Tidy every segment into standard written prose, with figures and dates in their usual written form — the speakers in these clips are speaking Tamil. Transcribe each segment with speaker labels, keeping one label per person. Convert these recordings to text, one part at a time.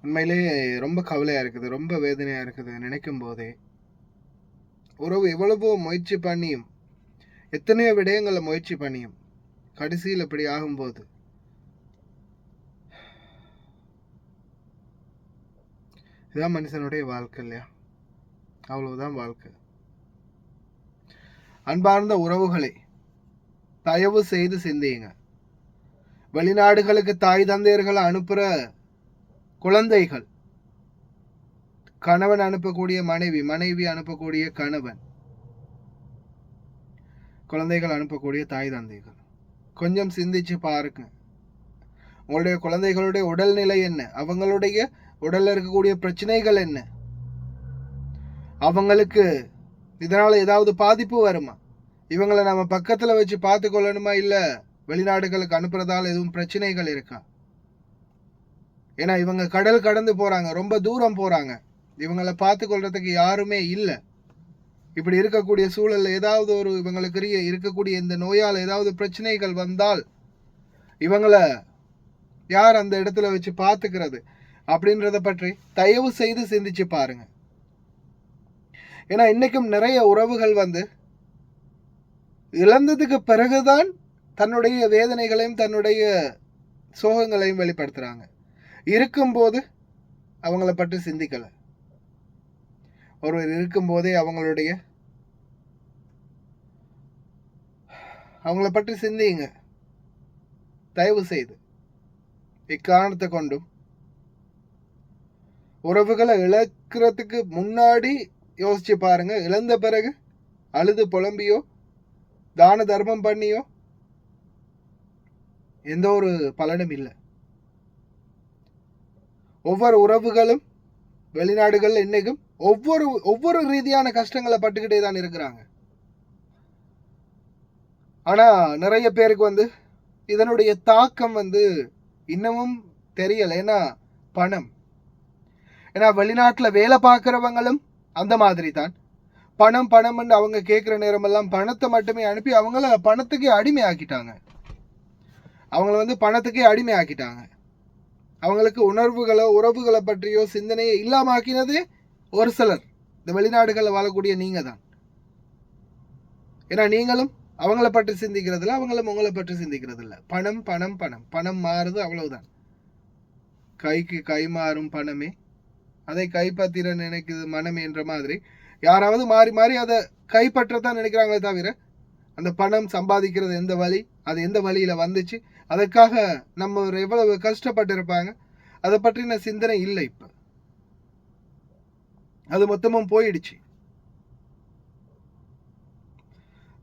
Speaker 1: உண்மையிலே ரொம்ப கவலையாக இருக்குது, ரொம்ப வேதனையாக இருக்குது நினைக்கும் போதே. உறவு எவ்வளவோ முயற்சி பண்ணியும், எத்தனையோ விடயங்களை முயற்சி பண்ணியும் கடைசியில் இப்படி ஆகும்போது இதுதான் மனுஷனுடைய வாழ்க்கை இல்லையா? அவ்வளவுதான் வாழ்க்கை. அன்பார்ந்த உறவுகளை தயவு செய்து சிந்தியுங்க. வெளிநாடுகளுக்கு தாய் தந்தையர்களை அனுப்புற குழந்தைகள், கணவன் அனுப்பக்கூடிய மனைவி, மனைவி அனுப்பக்கூடிய கணவன், குழந்தைகள் அனுப்பக்கூடிய தாய் தந்தைகள், கொஞ்சம் சிந்திச்சு பாருங்க. உங்களுடைய குழந்தைகளுடைய உடல்நிலை என்ன? அவங்களுடைய உடல்ல இருக்கக்கூடிய பிரச்சனைகள் என்ன? அவங்களுக்கு இதனால ஏதாவது பாதிப்பு வருமா? இவங்களை நம்ம பக்கத்துல வச்சு பார்த்து கொள்ளணுமா? இல்ல வெளிநாடுகளுக்கு அனுப்புறதால எதுவும் பிரச்சனைகள் இருக்கா? ஏன்னா இவங்க கடல் கடந்து போறாங்க, ரொம்ப தூரம் போறாங்க, இவங்களை பார்த்து கொள்றதுக்கு யாருமே இல்லை. இப்படி இருக்கக்கூடிய சூழல்ல ஏதாவது ஒரு இவங்களுக்கு இருக்கக்கூடிய இந்த நோயால் ஏதாவது பிரச்சனைகள் வந்தால் இவங்களை யார் அந்த இடத்துல வச்சு பார்த்துக்கிறது அப்படின்றத பற்றி தயவு செய்து சிந்திச்சு பாருங்க. ஏன்னா இன்னைக்கும் நிறைய உறவுகள் வந்து இழந்ததுக்கு பிறகுதான் தன்னுடைய வேதனைகளையும் தன்னுடைய சோகங்களையும் வெளிப்படுத்துறாங்க. இருக்கும்போது அவங்கள பற்றி சிந்திக்கல. ஒருவர் இருக்கும்போதே அவங்கள பற்றி சிந்திங்க. தயவு செய்து இக்காரணத்தை கொண்டும் உறவுகளை இழக்கிறதுக்கு முன்னாடி யோசிச்சு பாருங்க. இழந்த பிறகு அழுது புலம்பியோ தான தர்மம் பண்ணியோ எந்த ஒரு பலனும் இல்லை. ஒவ்வொரு உறவுகளும் வெளிநாடுகள் இன்னைக்கும் ஒவ்வொரு ரீதியான கஷ்டங்களை பட்டுக்கிட்டே தான் இருக்கிறாங்க. ஆனா நிறைய பேருக்கு வந்து இதனுடைய தாக்கம் வந்து இன்னமும் தெரியல. ஏன்னா பணம். ஏன்னா வெளிநாட்டுல வேலை பார்க்கிறவங்களும் அந்த மாதிரி தான். பணம் பணம்னு அவங்க கேட்குற நேரமெல்லாம் பணத்தை மட்டுமே அனுப்பி அவங்கள பணத்துக்கே அடிமை ஆக்கிட்டாங்க. அவங்கள வந்து பணத்துக்கே அடிமை ஆக்கிட்டாங்க. அவங்களுக்கு உணர்வுகளோ உறவுகளை பற்றியோ சிந்தனையை இல்லாம ஆக்கினதே ஒரு சிலர், இந்த வெளிநாடுகளில் வாழக்கூடிய நீங்க தான். ஏன்னா நீங்களும் அவங்கள பற்றி சிந்திக்கிறது இல்லை, அவங்களும் உங்களை பற்றி சிந்திக்கிறது இல்லை. பணம் பணம் பணம் பணம் மாறுது, அவ்வளவுதான். கைக்கு கை மாறும் பணமே அதை கைப்பற்றிட நினைக்குது மனமே என்ற மாதிரி யாராவது மாறி மாறி அதை கைப்பற்றத்தான் நினைக்கிறாங்களே தவிர அந்த பணம் சம்பாதிக்கிறது எந்த வழி, அது எந்த வழியில வந்துச்சு, அதற்காக நம்ம எவ்வளவு கஷ்டப்பட்டு இருப்பாங்க, அதை பற்றின சிந்தனை இல்லை. இப்ப அது மொத்தமும் போயிடுச்சு.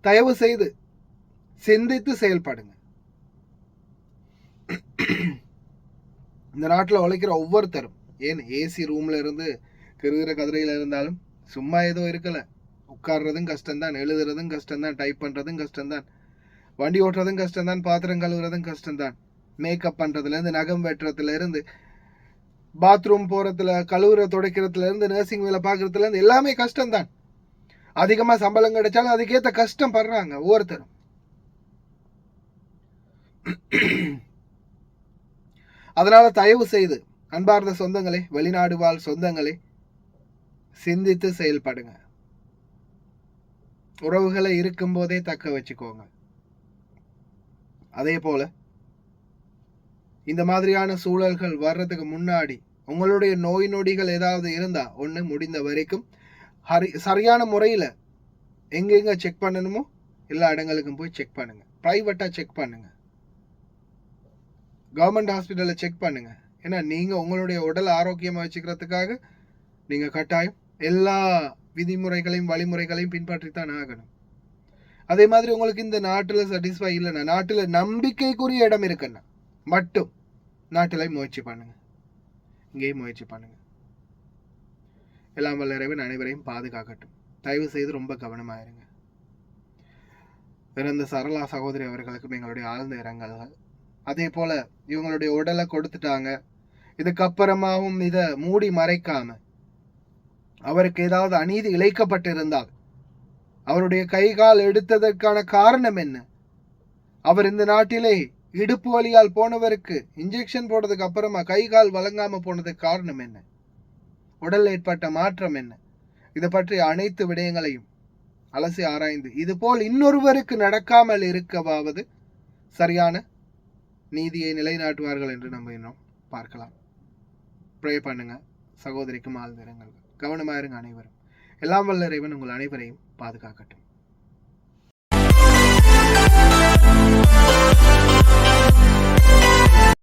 Speaker 1: தயவு செய்து சிந்தித்து செயல்படுங்க. இந்த நாட்டில் உழைக்கிற ஒவ்வொருத்தரும், ஏன் ஏசி ரூம்ல இருந்து கிருகிற கதிரையில இருந்தாலும் சும்மா ஏதோ இருக்கல. உட்கார்றதும் கஷ்டம்தான், எழுதுறதும் கஷ்டம்தான், டைப் பண்றதும் கஷ்டம்தான், வண்டி ஓட்டுறதும் கஷ்டம்தான், பாத்திரம் கழுவுறதும் கஷ்டம்தான், மேக்கப் பண்றதுல இருந்து நகம் வெட்டுறதுல இருந்து பாத்ரூம் போறதுல கழுவுற துடைக்கிறதுல இருந்து நர்சிங் வேலை பார்க்கறதுல இருந்து எல்லாமே கஷ்டம்தான். அதிகமா சம்பளம் கிடைச்சாலும் அதுக்கேற்ற கஷ்டம் படுறாங்க ஒவ்வொருத்தரும். அதனால தயவு செய்து அன்பார்ந்த சொந்தங்களே, வெளிநாடு வாழ் சொந்தங்களே, சிந்தித்து செயல்படுங்க. உறவுகளை இருக்கும் போதே தக்க வச்சுக்கோங்க. அதே போல இந்த மாதிரியான சூழல்கள் வர்றதுக்கு முன்னாடி உங்களுடைய நோய் நொடிகள் ஏதாவது இருந்தா ஒண்ணு முடிந்த வரைக்கும் சரியான முறையில் எங்கெங்க செக் பண்ணணுமோ எல்லா இடங்களுக்கும் போய் செக் பண்ணுங்க. பிரைவேட்டா செக் பண்ணுங்க, கவர்மெண்ட் ஹாஸ்பிட்டலில் செக் பண்ணுங்க. ஏன்னா நீங்க உங்களுடைய உடல் ஆரோக்கியமா வச்சுக்கிறதுக்காக நீங்க கட்டாயம் எல்லா விதிமுறைகளையும் வழிமுறைகளையும் பின்பற்றித்தான் ஆகணும். அதே மாதிரி உங்களுக்கு இந்த நாட்டில் சாட்டிஸ்ஃபை இல்லைன்னா, நாட்டில் நம்பிக்கைக்குரிய இடம் இருக்குன்னா மட்டும் நாட்டில் முயற்சி பண்ணுங்க, இங்கேயும் முயற்சி பண்ணுங்க. எல்லாம் வல்ல இறைவன் அனைவரையும் பாதுகாக்கட்டும். தயவு செய்து ரொம்ப கவனமாயிருங்க. பிறந்த சரளா சகோதரி அவர்களுக்கும் எங்களுடைய ஆழ்ந்த இரங்கல்கள். அதே போல இவங்களுடைய உடலை கொடுத்துட்டாங்க, இதுக்கப்புறமாவும் இதை மூடி மறைக்காம அவருக்கு ஏதாவது அநீதி இழைக்கப்பட்டிருந்தால் அவருடைய கை கால் எடுத்ததற்கான காரணம் என்ன, அவர் இந்த நாட்டிலே இடுப்பு வலியால் போனவருக்கு இன்ஜெக்ஷன் போட்டதுக்கு அப்புறமா கை கால் வழங்காம போனதுக்கு காரணம் என்ன, உடல் ஏற்பட்ட மாற்றம் என்ன, இதை பற்றி அனைத்து விடயங்களையும் அலசி ஆராய்ந்து இதுபோல் இன்னொருவருக்கு நடக்காமல் இருக்கவாவது சரியான நீதியை நிலைநாட்டுவார்கள் என்று நம்ம இன்னும் பார்க்கலாம். ப்ரே பண்ணுங்க. சகோதரிக்கும் ஆழ்ந்த இரங்கல்கள். கவனமாயிருங்க அனைவரும். எல்லாம் வல்ல இறைவன் உங்கள் அனைவரையும் பாதுகாக்கட்டும்.